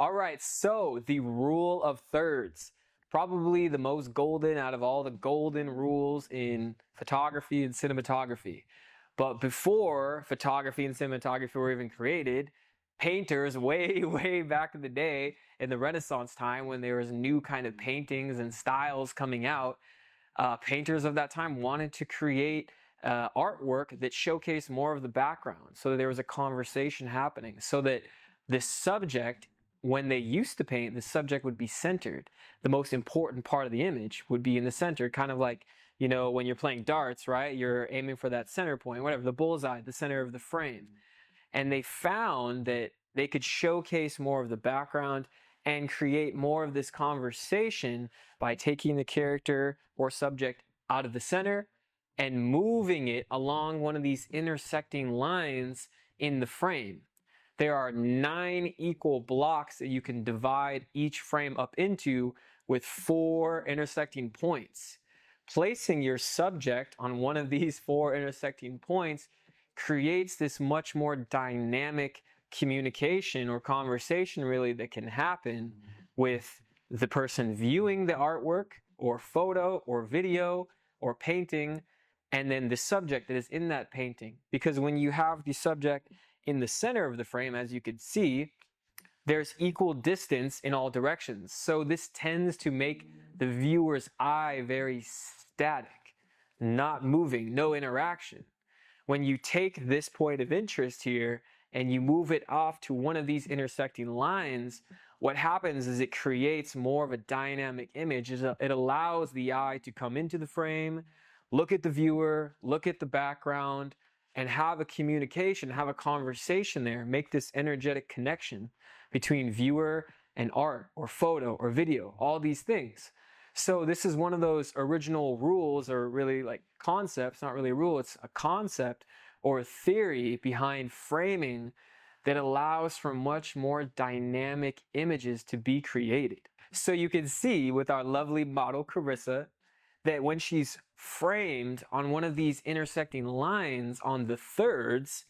All right, so the rule of thirds, probably the most golden out of all the golden rules in photography and cinematography. But before photography and cinematography were even created, painters way, way back in the day in the Renaissance time when there was new kind of paintings and styles coming out, painters of that time wanted to create artwork that showcased more of the background so that there was a conversation happening so that the subject, when they used to paint, the subject would be centered. The most important part of the image would be in the center, kind of like, you know, when you're playing darts, right? You're aiming for that center point, whatever, the bullseye, the center of the frame. And they found that they could showcase more of the background and create more of this conversation by taking the character or subject out of the center and moving it along one of these intersecting lines in the frame. There are 9 equal blocks that you can divide each frame up into with 4 intersecting points. Placing your subject on one of these 4 intersecting points creates this much more dynamic communication or conversation really that can happen with the person viewing the artwork or photo or video or painting, and then the subject that is in that painting. Because when you have the subject in the center of the frame, as you can see, there's equal distance in all directions. So this tends to make the viewer's eye very static, not moving, no interaction. When you take this point of interest here and you move it off to one of these intersecting lines, what happens is it creates more of a dynamic image. It allows the eye to come into the frame, look at the viewer, look at the background, and have a communication, have a conversation there, make this energetic connection between viewer and art or photo or video, all these things. So this is one of those original rules, or really like concepts, not really a rule, it's a concept or a theory behind framing that allows for much more dynamic images to be created. So you can see with our lovely model Carissa that when she's framed on one of these intersecting lines on the thirds,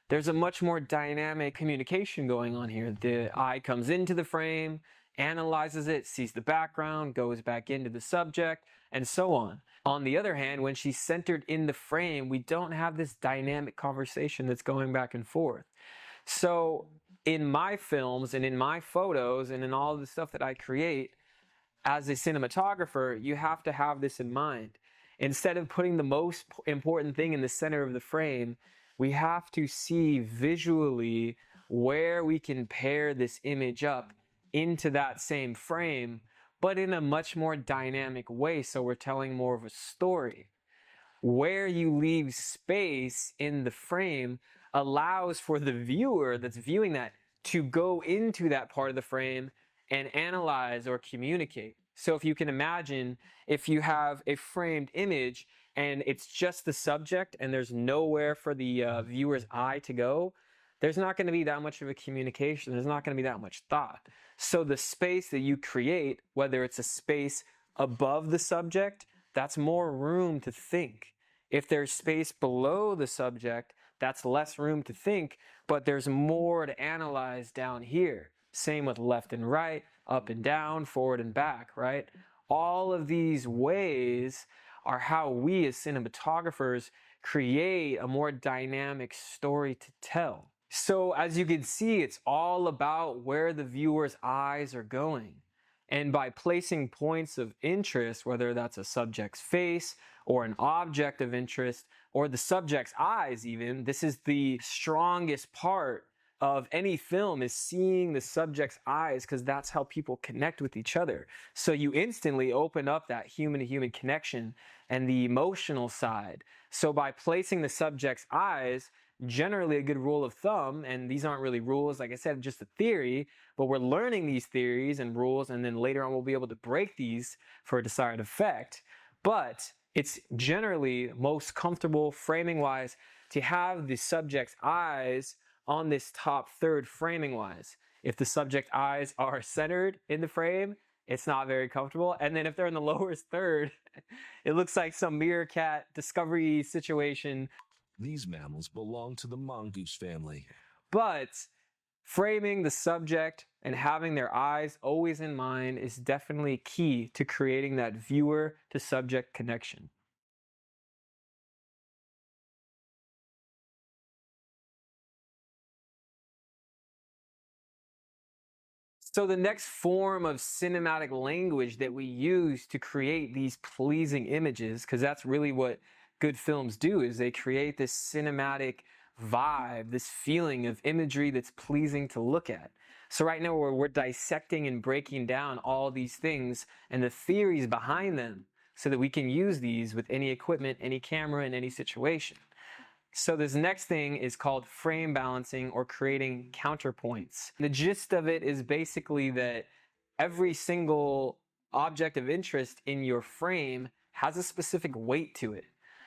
there's a much more dynamic communication going on here. The eye comes into the frame, analyzes it, sees the background, goes back into the subject, and so on. On the other hand, when she's centered in the frame, we don't have this dynamic conversation that's going back and forth. So in my films and in my photos and in all the stuff that I create, as a cinematographer, you have to have this in mind. Instead of putting the most important thing in the center of the frame, we have to see visually where we can pair this image up into that same frame, but in a much more dynamic way, so we're telling more of a story. Where you leave space in the frame allows for the viewer that's viewing that to go into that part of the frame and analyze or communicate. So if you can imagine, if you have a framed image and it's just the subject and there's nowhere for the viewer's eye to go, there's not going to be that much of a communication. There's not going to be that much thought. So the space that you create, whether it's a space above the subject, that's more room to think. If there's space below the subject, that's less room to think, but there's more to analyze down here. Same with left and right, up and down, forward and back, right? All of these ways are how we as cinematographers create a more dynamic story to tell. So as you can see, it's all about where the viewer's eyes are going. And by placing points of interest, whether that's a subject's face or an object of interest or the subject's eyes even, this is the strongest part of any film, is seeing the subject's eyes, because that's how people connect with each other. So you instantly open up that human-to-human connection and the emotional side. So by placing the subject's eyes, generally a good rule of thumb, and these aren't really rules, like I said, just a theory, but we're learning these theories and rules, and then later on we'll be able to break these for a desired effect. But it's generally most comfortable framing-wise to have the subject's eyes on this top third framing-wise. If the subject eyes are centered in the frame, it's not very comfortable. And then if they're in the lowest third, it looks like some meerkat discovery situation. These mammals belong to the mongoose family. But Framing the subject and having their eyes always in mind is definitely key to creating that viewer to subject connection. So the next form of cinematic language that we use to create these pleasing images, because that's really what good films do, is they create this cinematic vibe, this feeling of imagery that's pleasing to look at. So right now we're dissecting and breaking down all these things and the theories behind them so that we can use these with any equipment, any camera, in any situation. So this next thing is called frame balancing or creating counterpoints. The gist of it is basically that every single object of interest in your frame has a specific weight to it.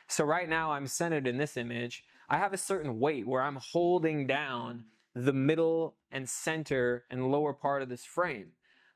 So right now I'm centered in this image. I have a certain weight where I'm holding down the middle and center and lower part of this frame.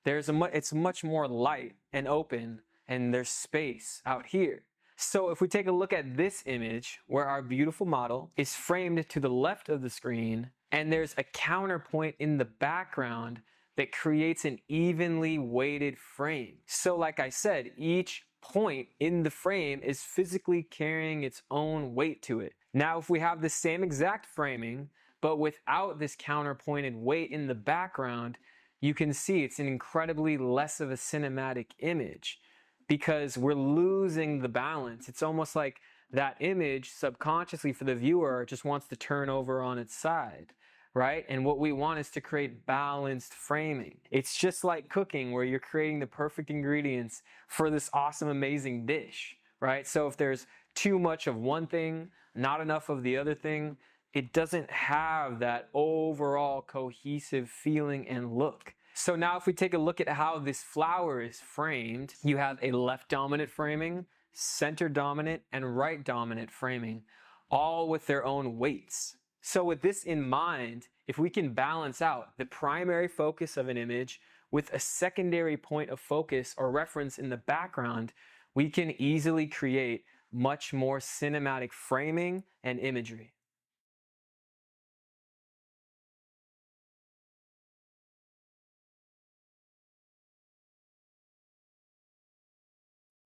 It's much more light and open, and there's space out here. So if we take a look at this image where our beautiful model is framed to the left of the screen and there's a counterpoint in the background that creates an evenly weighted frame. So like I said, each point in the frame is physically carrying its own weight to it. Now if we have the same exact framing but without this counterpointed weight in the background, you can see it's an incredibly less of a cinematic image, because we're losing the balance. It's almost like that image subconsciously for the viewer just wants to turn over on its side, right? And what we want is to create balanced framing. It's just like cooking, where you're creating the perfect ingredients for this awesome, amazing dish, right? So if there's too much of one thing, not enough of the other thing, it doesn't have that overall cohesive feeling and look. So now if we take a look at how this flower is framed, you have a left dominant framing, center dominant, and right dominant framing, all with their own weights. So with this in mind, if we can balance out the primary focus of an image with a secondary point of focus or reference in the background, we can easily create much more cinematic framing and imagery.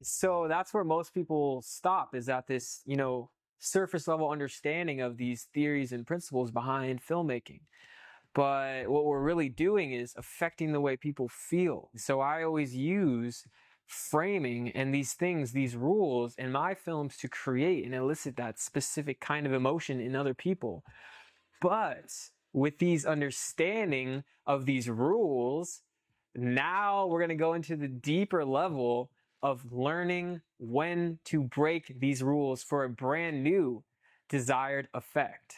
So that's where most people stop, is at this, surface level understanding of these theories and principles behind filmmaking. But what we're really doing is affecting the way people feel. So I always use framing and these things, these rules in my films to create and elicit that specific kind of emotion in other people. But with these understanding of these rules, now we're going to go into the deeper level of learning when to break these rules for a brand new desired effect.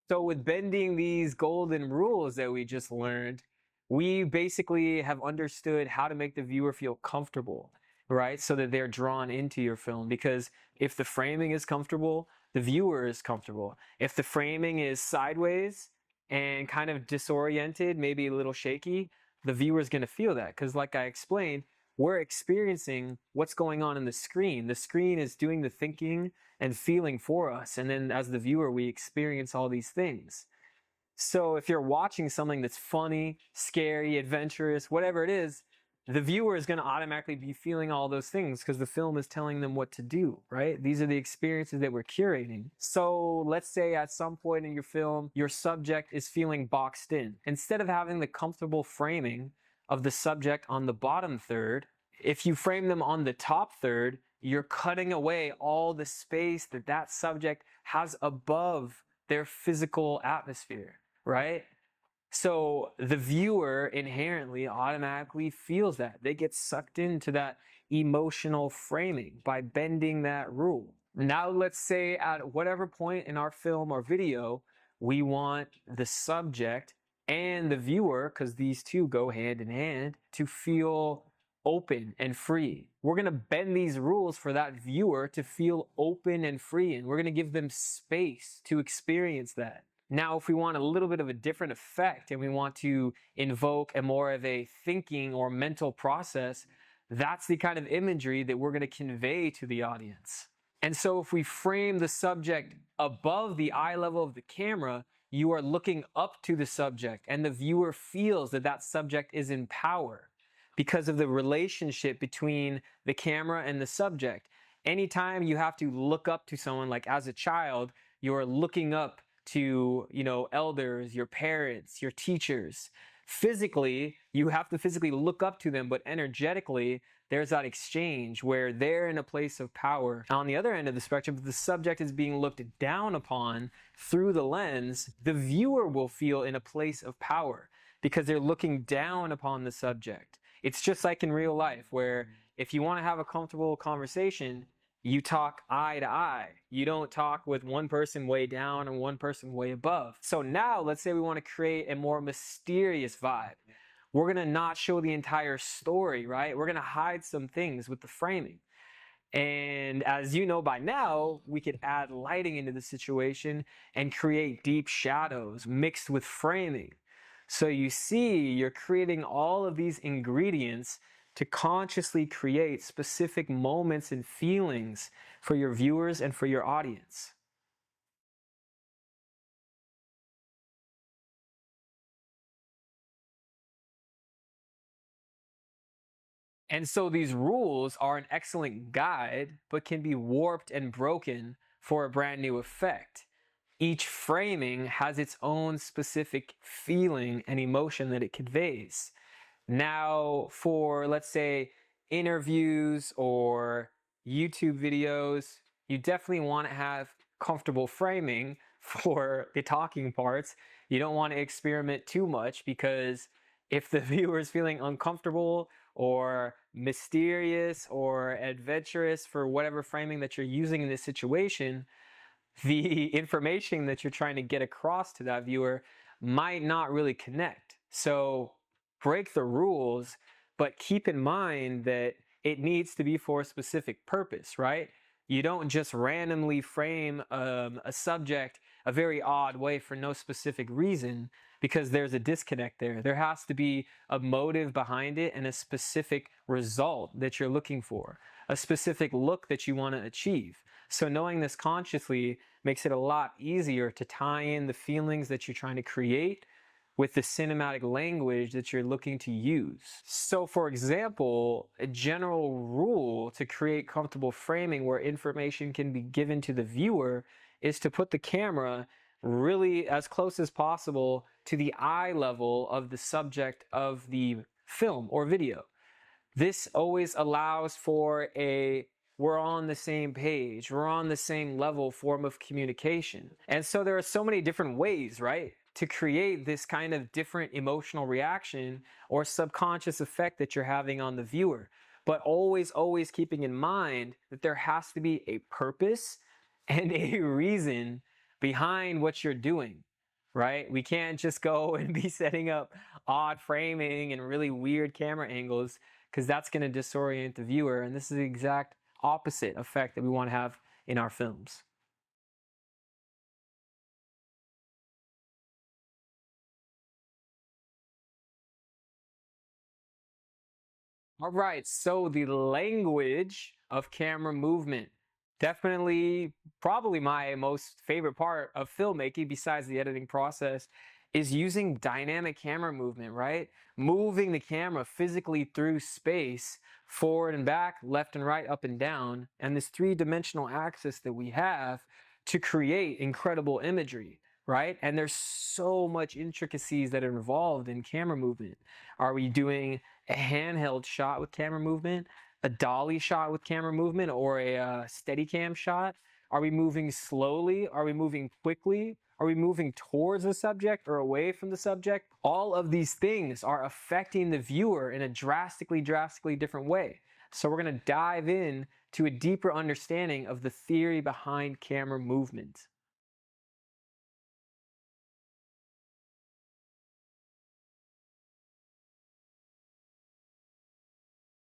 So with bending these golden rules that we just learned, we basically have understood how to make the viewer feel comfortable, right? So that they're drawn into your film. Because if the framing is comfortable, the viewer is comfortable. If the framing is sideways and kind of disoriented, maybe a little shaky, the viewer is going to feel that. Because like I explained, we're experiencing what's going on in the screen. The screen is doing the thinking and feeling for us. And then as the viewer, we experience all these things. So if you're watching something that's funny, scary, adventurous, whatever it is, the viewer is going to automatically be feeling all those things because the film is telling them what to do, right? These are the experiences that we're curating. So let's say at some point in your film, your subject is feeling boxed in. Instead of having the comfortable framing of the subject on the bottom third, if you frame them on the top third, you're cutting away all the space that that subject has above their physical atmosphere, right? So the viewer inherently automatically feels that. They get sucked into that emotional framing by bending that rule. Now let's say at whatever point in our film or video, we want the subject and the viewer, because these two go hand in hand, to feel open and free. We're going to bend these rules for that viewer to feel open and free, and we're going to give them space to experience that. Now, if we want a little bit of a different effect and we want to invoke a more of a thinking or mental process, that's the kind of imagery that we're going to convey to the audience. And so if we frame the subject above the eye level of the camera, you are looking up to the subject, and the viewer feels that that subject is in power because of the relationship between the camera and the subject. Anytime you have to look up to someone, like as a child, you're looking up to, elders, your parents, your teachers. Physically, you have to physically look up to them, but energetically, there's that exchange where they're in a place of power. On the other end of the spectrum, if the subject is being looked down upon through the lens, the viewer will feel in a place of power because they're looking down upon the subject. It's just like in real life, where if you want to have a comfortable conversation, you talk eye to eye. You don't talk with one person way down and one person way above. So now let's say we want to create a more mysterious vibe. We're going to not show the entire story, right? We're going to hide some things with the framing. And as you know by now, we could add lighting into the situation and create deep shadows mixed with framing. So you see, you're creating all of these ingredients to consciously create specific moments and feelings for your viewers and for your audience. And so these rules are an excellent guide, but can be warped and broken for a brand new effect. Each framing has its own specific feeling and emotion that it conveys. Now, for let's say interviews or YouTube videos, you definitely want to have comfortable framing for the talking parts. You don't want to experiment too much, because if the viewer is feeling uncomfortable or mysterious or adventurous for whatever framing that you're using in this situation, the information that you're trying to get across to that viewer might not really connect. So break the rules, but keep in mind that it needs to be for a specific purpose, right? You don't just randomly frame a subject a very odd way for no specific reason, because there's a disconnect there. There has to be a motive behind it and a specific result that you're looking for, a specific look that you want to achieve. So knowing this consciously makes it a lot easier to tie in the feelings that you're trying to create with the cinematic language that you're looking to use. So for example, a general rule to create comfortable framing where information can be given to the viewer is to put the camera really as close as possible to the eye level of the subject of the film or video. This always allows for a we're on the same page, we're on the same level form of communication. And so there are so many different ways, right, to create this kind of different emotional reaction or subconscious effect that you're having on the viewer. But always keeping in mind that there has to be a purpose and a reason behind what you're doing, right? We can't just go and be setting up odd framing and really weird camera angles, because that's going to disorient the viewer. And this is the exact opposite effect that we want to have in our films. All right, so the language of camera movement. Definitely, probably my most favorite part of filmmaking, besides the editing process, is using dynamic camera movement, right? Moving the camera physically through space, forward and back, left and right, up and down, and this three-dimensional axis that we have to create incredible imagery, right? And there's so much intricacies that are involved in camera movement. Are we doing a handheld shot with camera movement, a dolly shot with camera movement, or a Steadicam shot? Are we moving slowly? Are we moving quickly? Are we moving towards the subject or away from the subject? All of these things are affecting the viewer in a drastically different way. So we're going to dive in to a deeper understanding of the theory behind camera movement.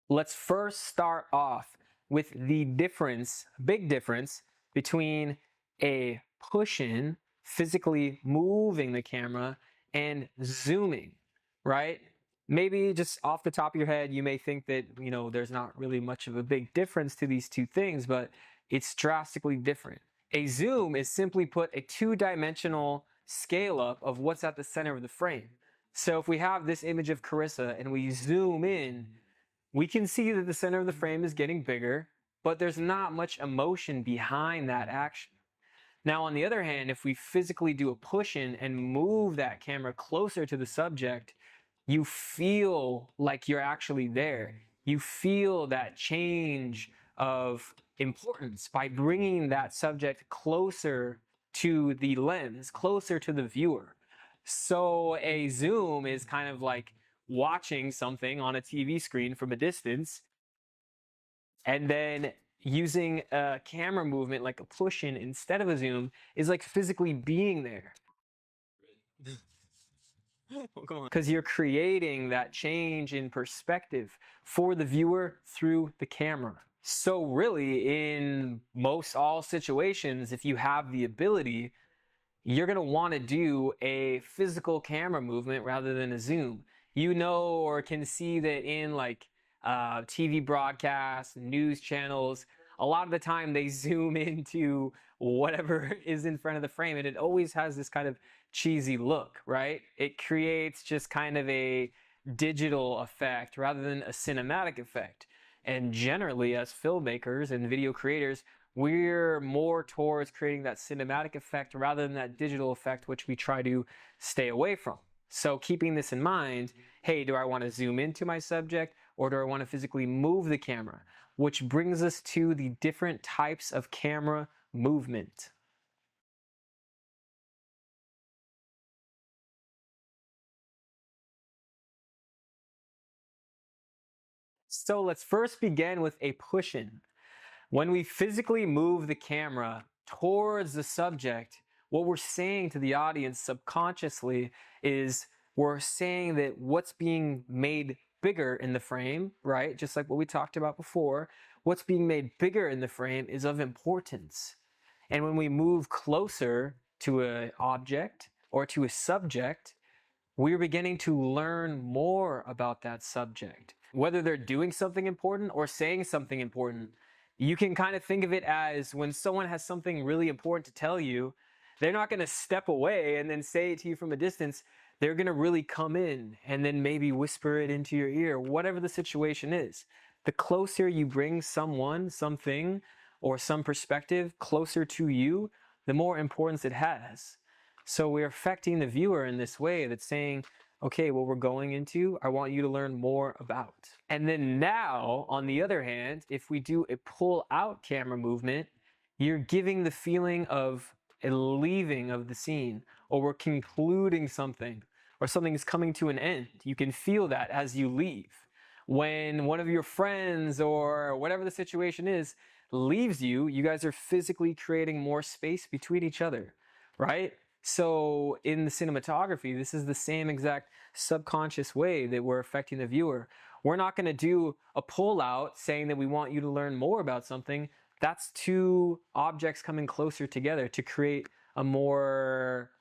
Let's first start off with the big difference between a push-in, physically moving the camera, and zooming, right? Maybe just off the top of your head, you may think that, there's not really much of a big difference to these two things, but it's drastically different. A zoom is simply put a two-dimensional scale up of what's at the center of the frame. So if we have this image of Carissa and we zoom in, we can see that the center of the frame is getting bigger, but there's not much emotion behind that action. Now, on the other hand, if we physically do a push in and move that camera closer to the subject, you feel like you're actually there. You feel that change of importance by bringing that subject closer to the lens, closer to the viewer. So a zoom is kind of like watching something on a TV screen from a distance, and then using a camera movement like a push in instead of a zoom is like physically being there. Because you're creating that change in perspective for the viewer through the camera. So really, in most all situations, if you have the ability, you're going to want to do a physical camera movement rather than a zoom. You know, or can see that in like TV broadcasts, news channels, a lot of the time they zoom into whatever is in front of the frame, and it always has this kind of cheesy look, right? It creates just kind of a digital effect rather than a cinematic effect. And generally, as filmmakers and video creators, we're more towards creating that cinematic effect rather than that digital effect, which we try to stay away from. So keeping this in mind, hey, do I want to zoom into my subject or do I want to physically move the camera? Which brings us to the different types of camera movement. So let's first begin with a push-in. When we physically move the camera towards the subject, what we're saying to the audience subconsciously is we're saying that what's being made bigger in the frame, right? Just like what we talked about before, what's being made bigger in the frame is of importance. And when we move closer to an object or to a subject, we're beginning to learn more about that subject. Whether they're doing something important or saying something important, you can kind of think of it as when someone has something really important to tell you, they're not going to step away and then say it to you from a distance. They're going to really come in and then maybe whisper it into your ear, whatever the situation is. The closer you bring someone, something, or some perspective closer to you, the more importance it has. So we're affecting the viewer in this way that's saying, okay, what we're going into, I want you to learn more about. And then now, on the other hand, if we do a pull out camera movement, you're giving the feeling of a leaving of the scene, or we're concluding something, or something is coming to an end. You can feel that as you leave. When one of your friends, or whatever the situation is, leaves you, you guys are physically creating more space between each other, right? So in the cinematography, this is the same exact subconscious way that we're affecting the viewer. We're not going to do a pull out saying that we want you to learn more about something. That's two objects coming closer together to create a more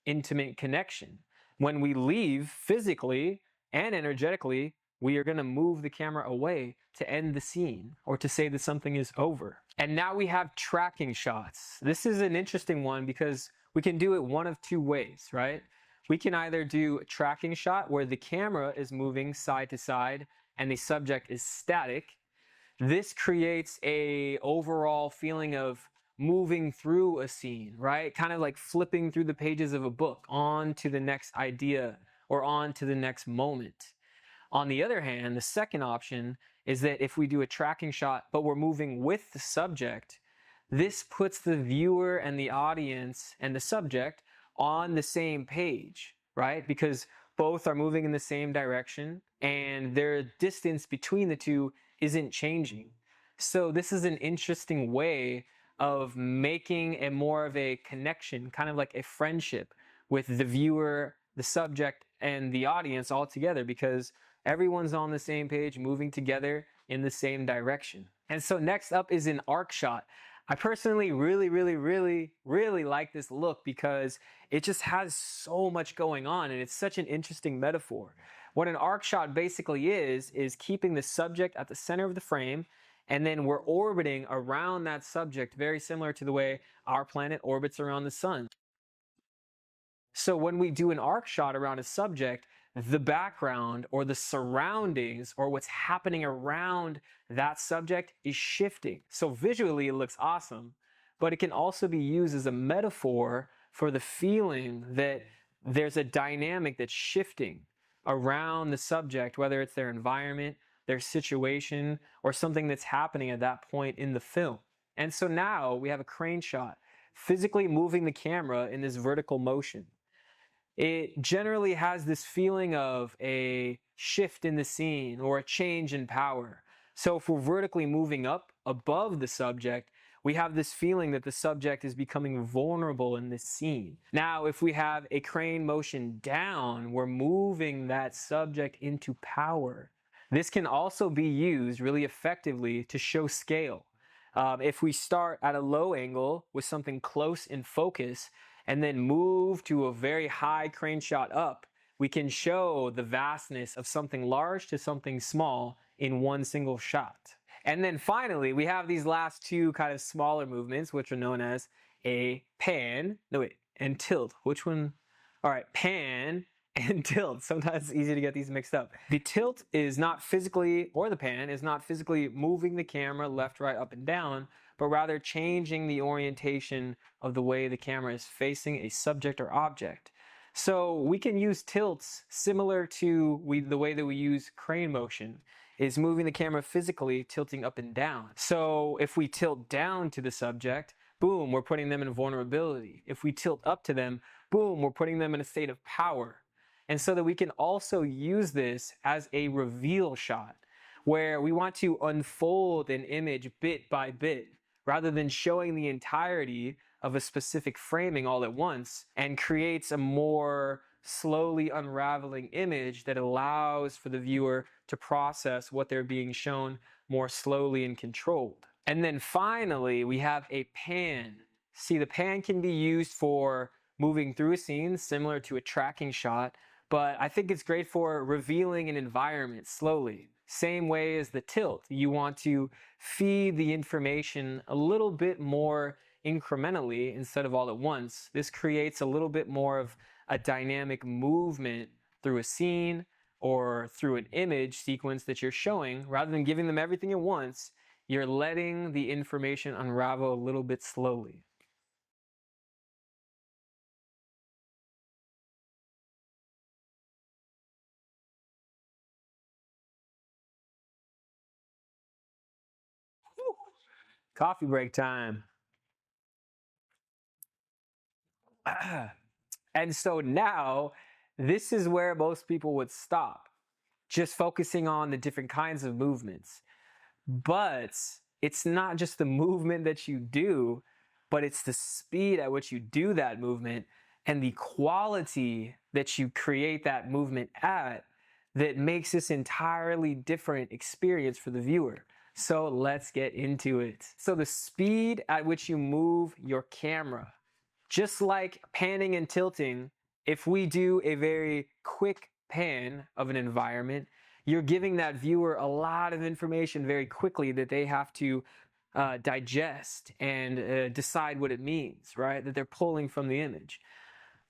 intimate connection. When we leave physically and energetically, we are going to move the camera away to end the scene or to say that something is over. And now we have tracking shots. This is an interesting one because we can do it one of two ways, right? We can either do a tracking shot where the camera is moving side to side and the subject is static. This creates a overall feeling of moving through a scene, right? Kind of like flipping through the pages of a book on to the next idea or on to the next moment. On the other hand, the second option is that if we do a tracking shot, but we're moving with the subject, this puts the viewer and the audience and the subject on the same page, right? Because both are moving in the same direction and their distance between the two isn't changing. So this is an interesting way of making a more of a connection, kind of like a friendship with the viewer, the subject, and the audience all together because everyone's on the same page, moving together in the same direction. And so next up is an arc shot. I personally really like this look because it just has so much going on and it's such an interesting metaphor. What an arc shot basically is keeping the subject at the center of the frame, and then we're orbiting around that subject, very similar to the way our planet orbits around the sun. So when we do an arc shot around a subject, the background or the surroundings or what's happening around that subject is shifting. So visually it looks awesome, but it can also be used as a metaphor for the feeling that there's a dynamic that's shifting around the subject, whether it's their environment, their situation, or something that's happening at that point in the film. And so now we have a crane shot, physically moving the camera in this vertical motion. It generally has this feeling of a shift in the scene or a change in power. So if we're vertically moving up above the subject, we have this feeling that the subject is becoming vulnerable in this scene. Now, if we have a crane motion down, we're moving that subject into power. This can also be used really effectively to show scale. If we start at a low angle with something close in focus and then move to a very high crane shot up, we can show the vastness of something large to something small in one single shot. And then finally, we have these last two kind of smaller movements, which are known as a pan, and tilt. Which one? All right, pan and tilt. Sometimes it's easy to get these mixed up. The tilt is not physically, or the pan is not physically moving the camera left, right, up, and down, but rather changing the orientation of the way the camera is facing a subject or object. So we can use tilts similar to the way that we use crane motion, is moving the camera physically, tilting up and down. So if we tilt down to the subject, boom, we're putting them in vulnerability. If we tilt up to them, boom, we're putting them in a state of power. And so that we can also use this as a reveal shot, where we want to unfold an image bit by bit, rather than showing the entirety of a specific framing all at once, and creates a more slowly unraveling image that allows for the viewer to process what they're being shown more slowly and controlled. And then finally, we have a pan. See, the pan can be used for moving through a scene, similar to a tracking shot, but I think it's great for revealing an environment slowly. Same way as the tilt. You want to feed the information a little bit more incrementally instead of all at once. This creates a little bit more of a dynamic movement through a scene or through an image sequence that you're showing. Rather than giving them everything at once, you're letting the information unravel a little bit slowly. Whew. Coffee break time. And so now, this is where most people would stop, just focusing on the different kinds of movements. But it's not just the movement that you do, but it's the speed at which you do that movement and the quality that you create that movement at that makes this entirely different experience for the viewer. So let's get into it. So the speed at which you move your camera, just like panning and tilting, if we do a very quick pan of an environment, you're giving that viewer a lot of information very quickly that they have to digest and decide what it means, right? That they're pulling from the image.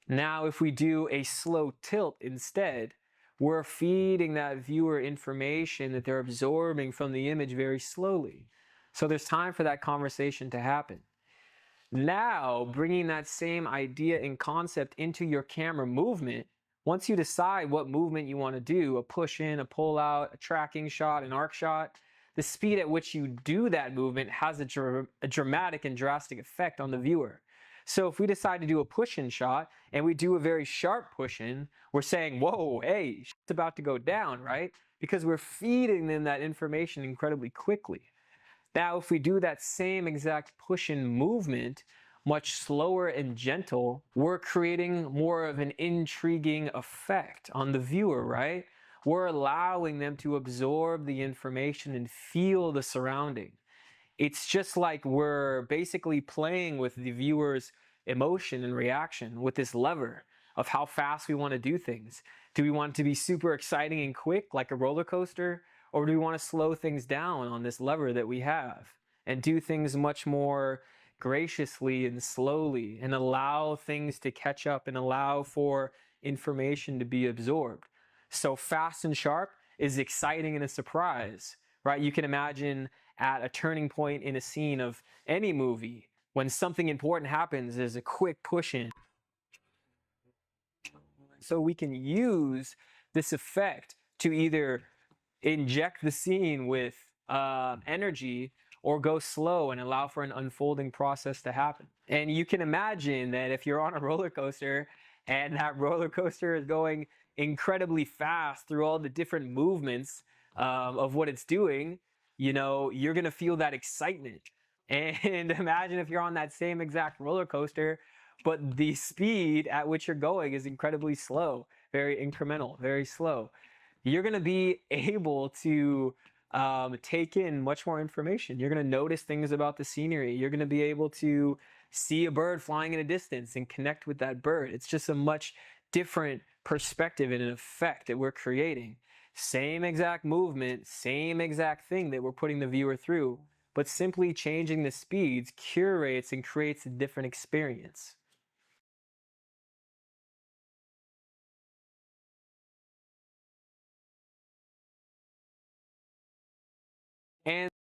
Now, if we do a slow tilt instead, we're feeding that viewer information that they're absorbing from the image very slowly. So there's time for that conversation to happen. Now, bringing that same idea and concept into your camera movement, once you decide what movement you want to do, a push in, a pull out, a tracking shot, an arc shot, the speed at which you do that movement has a dramatic and drastic effect on the viewer. So if we decide to do a push-in shot and we do a very sharp push-in, we're saying, whoa, hey, it's about to go down, right? Because we're feeding them that information incredibly quickly. Now, if we do that same exact push-in movement, much slower and gentle, we're creating more of an intriguing effect on the viewer, right? We're allowing them to absorb the information and feel the surrounding. It's just like we're basically playing with the viewer's emotion and reaction with this lever. of how fast we want to do things. Do we want it to be super exciting and quick like a roller coaster? Or do we want to slow things down on this lever that we have and do things much more graciously and slowly and allow things to catch up and allow for information to be absorbed? So fast and sharp is exciting and a surprise, right? You can imagine at a turning point in a scene of any movie, when something important happens, there's a quick push in. So we can use this effect to either inject the scene with energy or go slow and allow for an unfolding process to happen. And you can imagine that if you're on a roller coaster and that roller coaster is going incredibly fast through all the different movements of what it's doing, you know, you're going to feel that excitement. And imagine if you're on that same exact roller coaster, but the speed at which you're going is incredibly slow, very incremental, very slow. You're going to be able to take in much more information. You're going to notice things about the scenery. You're going to be able to see a bird flying in a distance and connect with that bird. It's just a much different perspective and an effect that we're creating. Same exact movement, same exact thing that we're putting the viewer through, but simply changing the speeds curates and creates a different experience. And